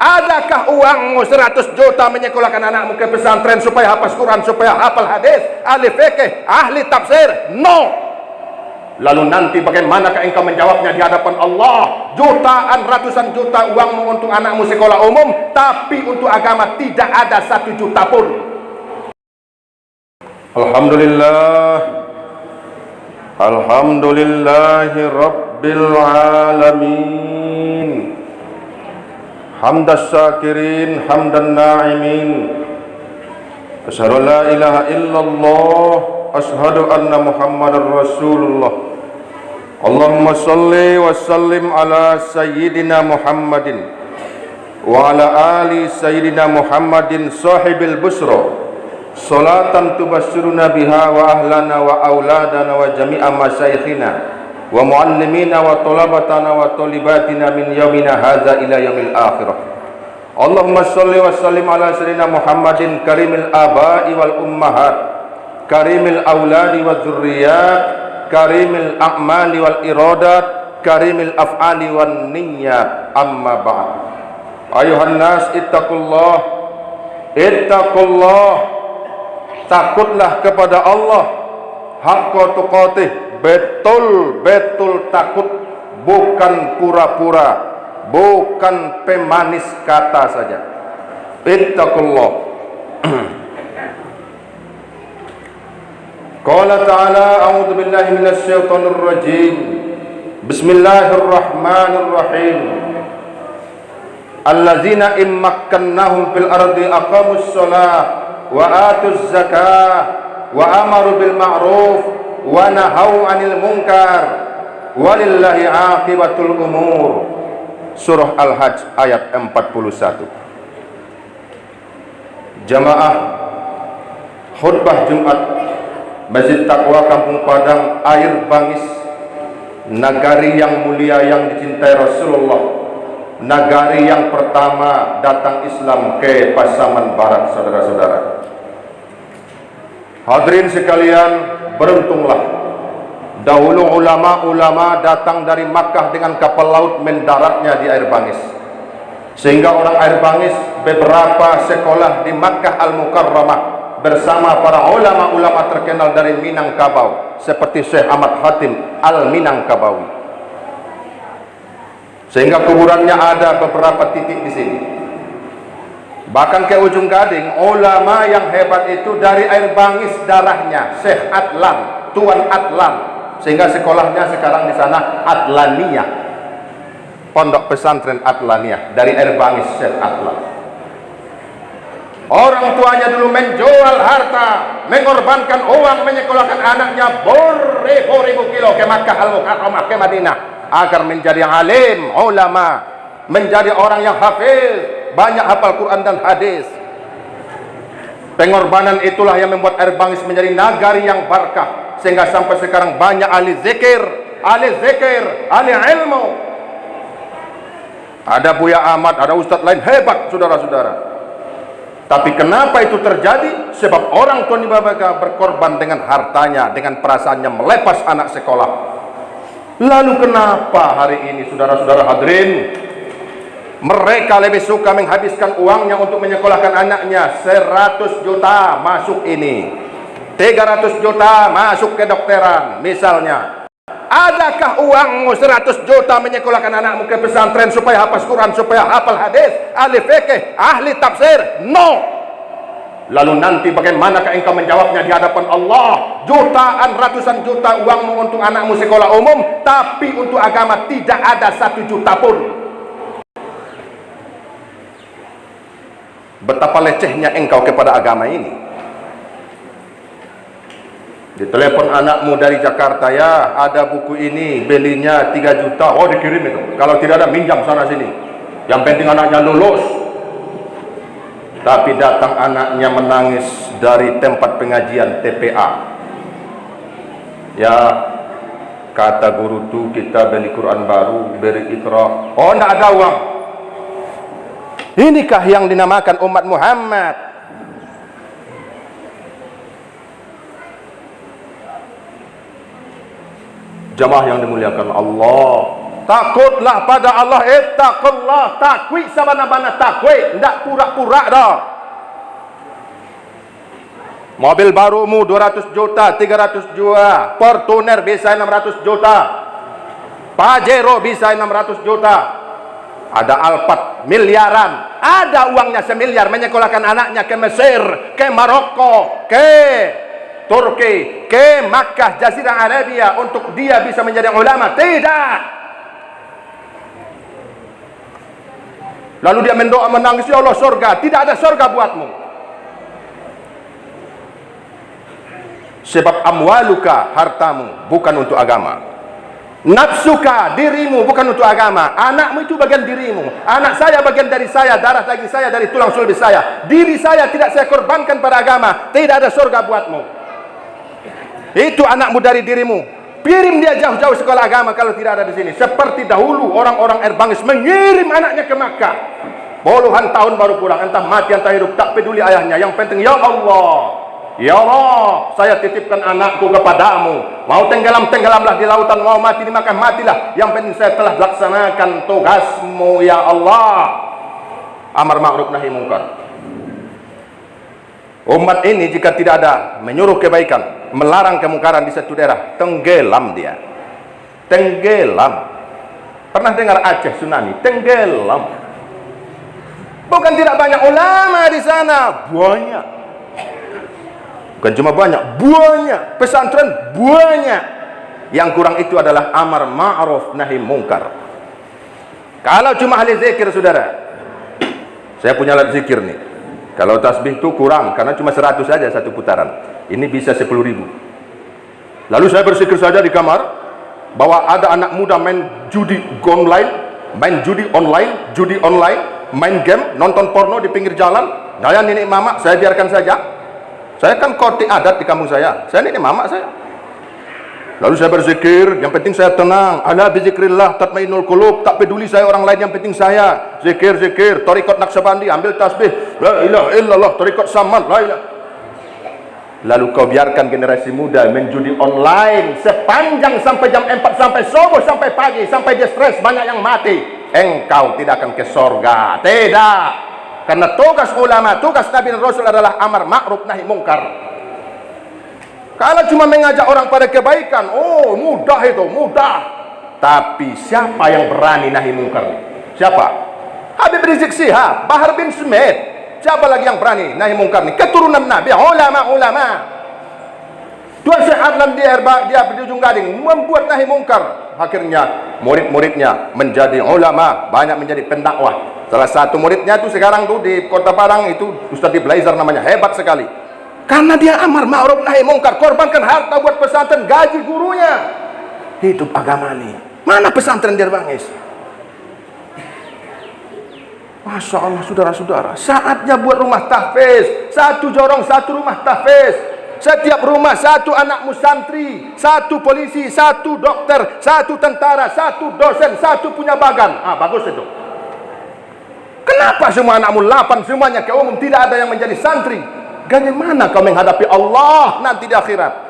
Adakah uangmu 100 juta menyekolahkan anakmu ke pesantren supaya hafal Quran, supaya hafal hadis, ahli fikih, ahli tafsir? No. Lalu nanti bagaimanakah engkau menjawabnya di hadapan Allah? Jutaan, ratusan juta uangmu untuk anakmu sekolah umum, tapi untuk agama tidak ada 1 juta pun. Alhamdulillah, alhamdulillahi rabbil alamin, hamdas syakirin, hamdan na'imin, asyhadu an la ilaha illallah, asyhadu anna muhammadar rasulullah. Allahumma salli wa sallim ala sayyidina Muhammadin wa ala ali sayyidina Muhammadin sahibil busra, salatan tubassiruna biha wa ahlana wa auladana wa jami'a masyayikhina wa muallimina wa talabatana wa talibatina min yaumina hadza ila yaumil akhirah. Allahumma salli wa sallim ala sayyidina Muhammadin karimil aba'i wal ummahat, karimil auladi wa dzurriyyat, karimil a'mali wal iradat, karimil af'ali wan niyyat. Amma ba'd. Ayuhan nas ittaqullah, ittaqullah, takutlah kepada Allah haqqa tuqatih, betul-betul takut, bukan pura-pura, bukan pemanis kata saja. Ittaqullah. Qala ta'ala, a'udzu billahi minasy syaithanir rajim. Bismillahirrahmanirrahim. Allazina immakkannahum fil ardi aqamus shalah wa atuz zakah wa amaru bil ma'ruf wa nahau 'anil munkar walillahi 'aqibatul umur. Surah Al-Hajj ayat 41. Jamaah khutbah Jumat Masjid Taqwa Kampung Padang, Air Bangis, nagari yang mulia yang dicintai Rasulullah, nagari yang pertama datang Islam ke Pasaman Barat, saudara-saudara. Hadirin sekalian, beruntunglah dahulu ulama-ulama datang dari Makkah dengan kapal laut mendaratnya di Air Bangis, sehingga orang Air Bangis beberapa sekolah di Makkah Al-Mukarramah bersama para ulama-ulama terkenal dari Minangkabau seperti Syekh Ahmad Khatim Al-Minangkabawi, sehingga kuburannya ada beberapa titik di sini. Bahkan ke ujung Gading, ulama yang hebat itu dari Air Bangis darahnya, Syekh Adlan, Tuan Adlan, sehingga sekolahnya sekarang di sana Adlaniyah, pondok pesantren Adlaniyah dari Air Bangis, Syekh Adlan. Orang tuanya dulu menjual harta, mengorbankan uang, menyekolahkan anaknya beribu-ribu kilo ke Makkah Al-Mukarramah, ke Madinah, agar menjadi alim, ulama, menjadi orang yang hafiz, banyak hafal Quran dan hadis. Pengorbanan itulah yang membuat Air Bangis menjadi nagari yang barakah, sehingga sampai sekarang banyak ahli zikir, ahli ilmu. Ada Buya Ahmad, ada ustadz lain hebat, saudara-saudara. Tapi kenapa itu terjadi? Sebab orang tua mereka berkorban dengan hartanya, dengan perasaannya melepas anak sekolah. Lalu kenapa hari ini, saudara-saudara hadirin, mereka lebih suka menghabiskan uangnya untuk menyekolahkan anaknya? 100 juta masuk ini, 300 juta masuk kedokteran misalnya. Adakah uangmu 100 juta menyekolahkan anakmu ke pesantren supaya hafal Quran, supaya hafal hadis, ahli fikih, ahli tafsir? No. Lalu nanti bagaimanakah engkau menjawabnya di hadapan Allah? Jutaan, ratusan juta uangmu untuk anakmu sekolah umum, tapi untuk agama tidak ada 1 juta pun. Betapa lecehnya engkau kepada agama ini. Ditelepon anakmu dari Jakarta, ya ada buku ini, belinya 3 juta, oh dikirim itu. Kalau tidak ada, minjam sana sini. Yang penting anaknya lulus. Tapi datang anaknya menangis dari tempat pengajian TPA. Ya, kata guru tuh kita beli Quran baru, beri Iqra. Oh, tidak ada uang. Inikah yang dinamakan umat Muhammad? Jamaah yang dimuliakan Allah, Takutlah pada Allah. Ittaqullah. Takwi sabana-bana takwi. Ndak pura-pura dah. Mobil barumu 200 juta, 300 juta. Fortuner bisa 600 juta. Pajero bisa 600 juta. Ada Alphard miliaran. Ada uangnya semiliar menyekolahkan anaknya ke Mesir, ke Maroko, ke Turki, ke Makkah, Jazirah Arabia untuk dia bisa menjadi ulama. Tidak. Lalu dia mendoa menangis, ya Allah surga. Tidak ada surga buatmu. Sebab amwaluka, hartamu, bukan untuk agama. Nafsuka, dirimu, bukan untuk agama. Anakmu itu bagian dirimu. Anak saya bagian dari saya, darah daging saya dari tulang sulbi saya. Diri saya tidak saya korbankan pada agama. Tidak ada surga buatmu. Itu anakmu dari dirimu. Kirim dia jauh-jauh sekolah agama kalau tidak ada di sini. Seperti dahulu orang-orang Erbangis mengirim anaknya ke Makkah. Puluhan tahun baru pulang. Entah mati entah hidup, tak peduli ayahnya. Yang penting, ya Allah, ya Allah, saya titipkan anakku kepadamu. Mau tenggelamlah di lautan, mau mati dimakan, matilah. Yang penting saya telah laksanakan tugasmu, ya Allah. Amar ma'ruf nahi mungkar. Umat ini jika tidak ada menyuruh kebaikan, melarang kemungkaran di satu daerah, tenggelam dia. Tenggelam. Pernah dengar Aceh tsunami? Tenggelam. Bukan tidak banyak ulama di sana, banyak. Bukan cuma banyak, banyak. Pesantren banyak. Yang kurang itu adalah amar ma'ruf nahi mungkar. Kalau cuma ahli zikir, saudara, saya punya alat zikir nih. Kalau tasbih itu kurang, karena cuma 100 saja satu putaran. Ini bisa 10.000. Lalu saya berzikir saja di kamar, bahwa ada anak muda main judi online, judi online, main game, nonton porno di pinggir jalan. Saya nenek mama, saya biarkan saja. Saya kan koti adat di kampung saya nenek mama saya. Lalu saya berzikir, yang penting saya tenang. Ala bizikrillah tatmainnul qulub. Tak peduli saya orang lain, yang penting saya zikir. Tariqat Naqsyabandi, ambil tasbih, la ilaha illallah. Tariqat Saman, la ilaha. Lalu kau biarkan generasi muda menjudi online sepanjang sampai jam 4, sampai subuh, sampai pagi, sampai dia stres, banyak yang mati. Engkau tidak akan ke surga. Tidak. Karena tugas ulama, tugas Nabi dan Rasul adalah amar ma'ruf nahi mungkar. Kalau cuma mengajak orang pada kebaikan, oh mudah itu, mudah. Tapi siapa yang berani nahi mungkar? Siapa? Habib Rizik Syihab, Bahar bin Smith. Siapa lagi yang berani nahi mungkar nih? Keturunan Nabi, ulama-ulama. Tuan Syekh Adlan dia di ujung Gading membuat nahi mungkar. Akhirnya murid-muridnya menjadi ulama, banyak menjadi pendakwah. Salah satu muridnya itu sekarang tuh di Kota Padang itu Ustaz Blazer namanya, hebat sekali. Karena dia amar ma'ruf nahi mungkar, korbankan harta buat pesantren, gaji gurunya. Hidup agama nih. Mana pesantren di Erbangis? Masya Allah, saudara-saudara, saatnya buat rumah tahfiz. Satu jorong, satu rumah tahfiz. Setiap rumah satu anakmu santri, satu polisi, satu dokter, satu tentara, satu dosen, satu punya bagan. Bagus itu. Kenapa semua anakmu 8 semuanya ke umum, tidak ada yang menjadi santri? Bagaimana kau menghadapi Allah nanti di akhirat?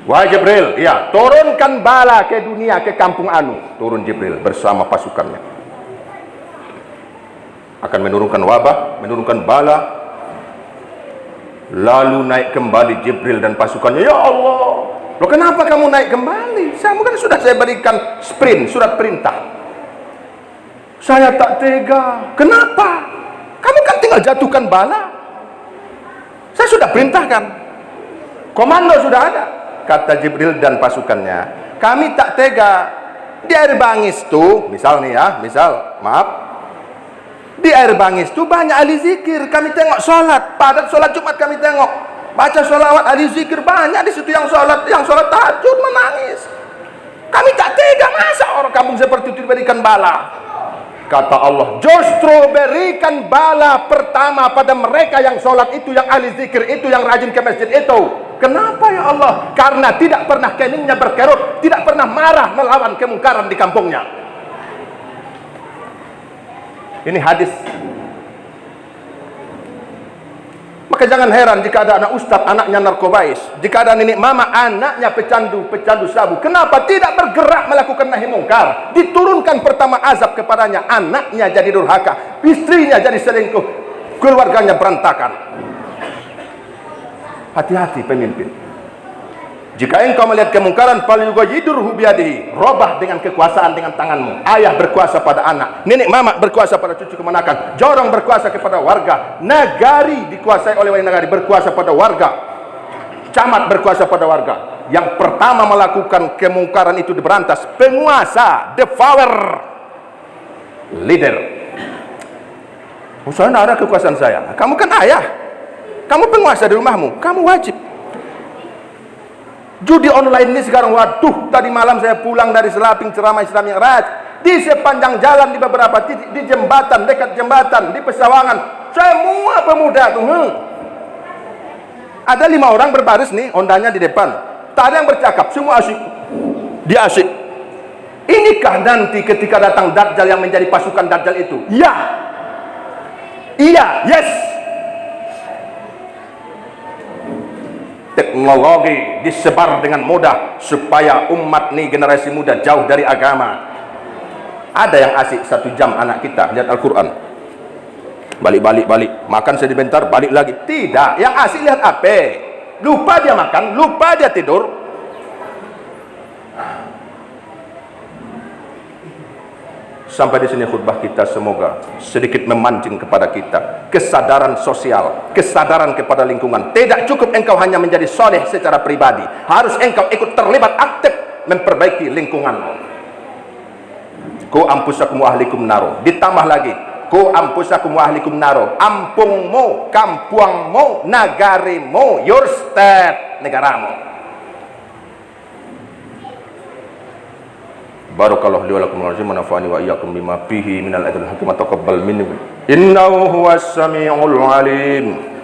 Wahai Jibril, ya, turunkan bala ke dunia, ke kampung Anu. Turun Jibril bersama pasukannya. Akan menurunkan wabah, menurunkan bala. Lalu naik kembali Jibril dan pasukannya. Ya Allah, loh kenapa kamu naik kembali? Kamu kan sudah saya berikan sprint, surat perintah. Saya tak tega. Kenapa? Kamu kan tinggal jatuhkan bala. Saya sudah perintahkan. Komando sudah ada. Kata Jibril dan pasukannya, kami tak tega. Di Erbangis tuh, misal nih ya, maaf. Di Erbangis tuh banyak ahli zikir. Kami tengok sholat, padat sholat Jumat kami tengok. Baca sholawat, ahli zikir banyak di situ yang sholat tahajud menangis. Kami tak tega, masa orang kampung seperti itu diberikan bala. Kata Allah, justru berikan bala pertama pada mereka yang sholat itu, yang ahli zikir itu, yang rajin ke masjid itu. Kenapa ya Allah? Karena tidak pernah keningnya berkerut, tidak pernah marah melawan kemungkaran di kampungnya. Ini hadis. Maka jangan heran jika ada anak ustaz, anaknya narkobais. Jika ada nenek mama, anaknya pecandu sabu. Kenapa tidak bergerak melakukan nahi mungkar? Diturunkan pertama azab kepadanya, anaknya jadi durhaka, istrinya jadi selingkuh, keluarganya berantakan. Hati-hati pemimpin. Jika engkau melihat kemungkaran, falyughayyirhu biyadihi, robah dengan kekuasaan, dengan tanganmu. Ayah berkuasa pada anak, nenek mama berkuasa pada cucu kemenakan, jorong berkuasa kepada warga, nagari dikuasai oleh wali nagari berkuasa pada warga, camat berkuasa pada warga. Yang pertama melakukan kemungkaran itu diberantas penguasa, the power leader. Saya tidak ada kekuasaan saya. Kamu kan ayah, kamu penguasa di rumahmu, kamu wajib. Judi online ini sekarang, waduh, tadi malam saya pulang dari Selaping ceramah Islam yang raj, di sepanjang jalan, di beberapa titik, di jembatan, dekat jembatan, di Pesawangan, semua pemuda tuh, ada 5 orang berbaris nih, ondanya di depan, tak ada yang bercakap, semua asyik, dia asyik. Inikah nanti ketika datang Dajjal yang menjadi pasukan Dajjal itu? Ya, iya, yes. Teknologi disebar dengan mudah supaya umat nih, generasi muda jauh dari agama. Ada yang asik 1 jam anak kita lihat Al-Quran, balik, makan sebentar, balik lagi. Tidak, yang asik lihat HP, lupa dia makan, lupa dia tidur. Sampai di sini khutbah kita, semoga sedikit memancing kepada kita kesadaran sosial, kesadaran kepada lingkungan. Tidak cukup engkau hanya menjadi soleh secara pribadi, harus engkau ikut terlibat aktif memperbaiki lingkunganmu. Ku ampusakum wa ahlikum naro, ditambah lagi ku ampusakum wa ahlikum naro, ampungmu, kampuangmu, nagarimu, your state, negaramu. Barakallahu li wa lakum wa nafa'ani wa iyyakum bima fihi minal ayatil hakim, taqabbal minni innahu huwas samiul alim.